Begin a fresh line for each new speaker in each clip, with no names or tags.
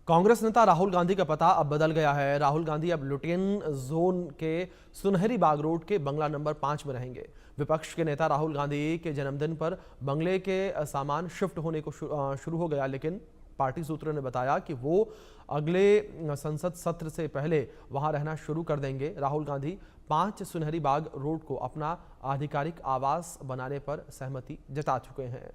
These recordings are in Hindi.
कांग्रेस नेता राहुल गांधी का पता अब बदल गया है। राहुल गांधी अब लुटियन जोन के सुनहरी बाग रोड के बंगला नंबर 5 में रहेंगे। विपक्ष के नेता राहुल गांधी के जन्मदिन पर बंगले के सामान शिफ्ट होने को शुरू हो गया, लेकिन पार्टी सूत्रों ने बताया कि वो अगले संसद सत्र से पहले वहां रहना शुरू कर देंगे। राहुल गांधी 5 सुनहरी बाग रोड को अपना आधिकारिक आवास बनाने पर सहमति जता चुके हैं।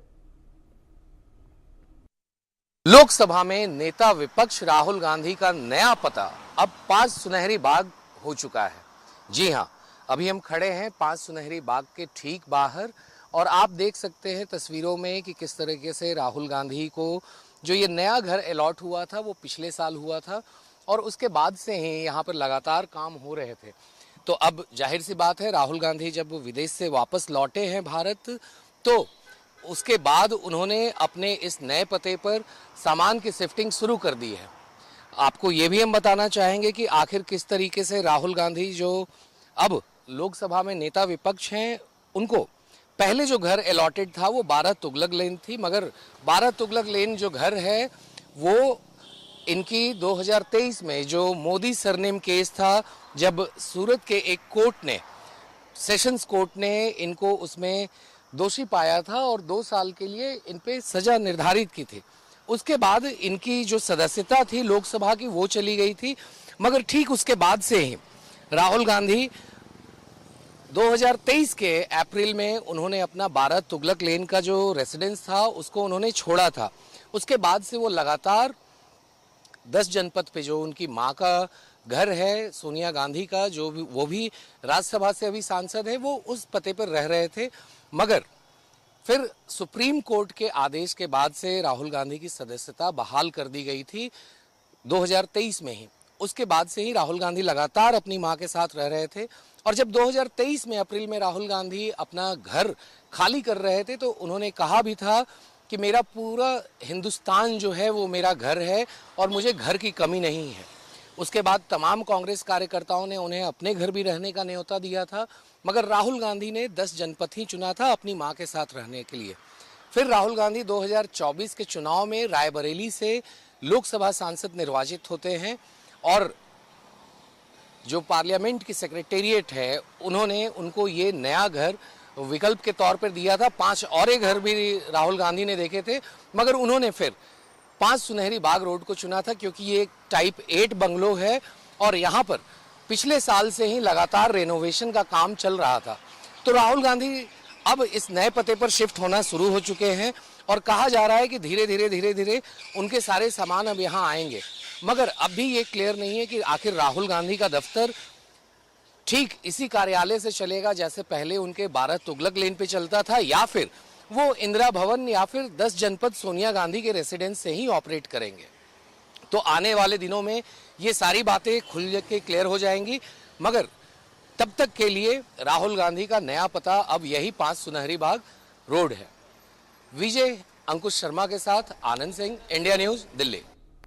लोकसभा में नेता विपक्ष राहुल गांधी का नया पता अब 5 सुनहरी बाग हो चुका है। जी हां, अभी हम खड़े हैं 5 सुनहरी बाग के ठीक बाहर और आप देख सकते हैं तस्वीरों में कि किस तरीके से राहुल गांधी को जो ये नया घर अलॉट हुआ था वो पिछले साल हुआ था और उसके बाद से ही यहाँ पर लगातार काम हो रहे थे। तो अब जाहिर सी बात है, राहुल गांधी जब विदेश से वापस लौटे हैं भारत, तो उसके बाद उन्होंने अपने इस नए पते पर सामान की शिफ्टिंग शुरू कर दी है। आपको ये भी हम बताना चाहेंगे कि आखिर किस तरीके से राहुल गांधी जो अब लोकसभा में नेता विपक्ष हैं, उनको पहले जो घर अलॉटेड था वो 12 तुगलक लेन थी, मगर 12 तुगलक लेन जो घर है वो इनकी 2023 में जो मोदी सरनेम केस था, जब सूरत के एक कोर्ट ने, सेशंस कोर्ट ने इनको उसमें दोषी पाया था और 2 साल के लिए इन पे सजा निर्धारित की थी। उसके बाद इनकी जो सदस्यता थी लोकसभा की वो चली गई थी, मगर ठीक उसके बाद से ही राहुल गांधी 2023 के अप्रैल में उन्होंने अपना 12 तुगलक लेन का जो रेसिडेंस था उसको उन्होंने छोड़ा था। उसके बाद से वो लगातार 10 जनपद पे जो उनकी माँ का घर है, सोनिया गांधी का, जो वो भी राज्यसभा से अभी सांसद है, वो उस पते पर रह रहे थे। मगर फिर सुप्रीम कोर्ट के आदेश के बाद से राहुल गांधी की सदस्यता बहाल कर दी गई थी 2023 में ही। उसके बाद से ही राहुल गांधी लगातार अपनी मां के साथ रह रहे थे और जब 2023 में अप्रैल में राहुल गांधी अपना घर खाली कर रहे थे तो उन्होंने कहा भी था कि मेरा पूरा हिंदुस्तान जो है वो मेरा घर है और मुझे घर की कमी नहीं है। उसके बाद तमाम कांग्रेस कार्यकर्ताओं ने उन्हें अपने घर भी रहने का न्योता दिया था, मगर राहुल गांधी ने 10 जनपद ही चुना था अपनी मां के साथ रहने के लिए। फिर राहुल गांधी 2024 के चुनाव में रायबरेली से लोकसभा सांसद निर्वाचित होते हैं और जो पार्लियामेंट की सेक्रेटेरिएट है उन्होंने उनको ये नया घर विकल्प के तौर पर दिया था। 5 और घर भी राहुल गांधी ने देखे थे, मगर उन्होंने फिर 5 सुनहरी बाग रोड को चुना था क्योंकि ये एक टाइप 8 बंगलो है और यहाँ पर पिछले साल से ही लगातार रेनोवेशन का काम चल रहा था। तो राहुल गांधी अब इस नए पते पर शिफ्ट होना शुरू हो चुके हैं और कहा जा रहा है कि धीरे धीरे उनके सारे सामान अब यहाँ आएंगे। मगर अब भी ये क्लियर नहीं है कि आखिर राहुल गांधी का दफ्तर ठीक इसी कार्यालय से चलेगा जैसे पहले उनके 12 तुगलक लेन पे चलता था, या फिर वो इंदिरा भवन या फिर 10 जनपद सोनिया गांधी के रेसिडेंस से ही ऑपरेट करेंगे। तो आने वाले दिनों में ये सारी बातें खुल के क्लियर हो जाएंगी, मगर तब तक के लिए राहुल गांधी का नया पता अब यही 5 सुनहरी बाग रोड है। विजय अंकुश शर्मा के साथ आनंद सिंह, इंडिया न्यूज, दिल्ली।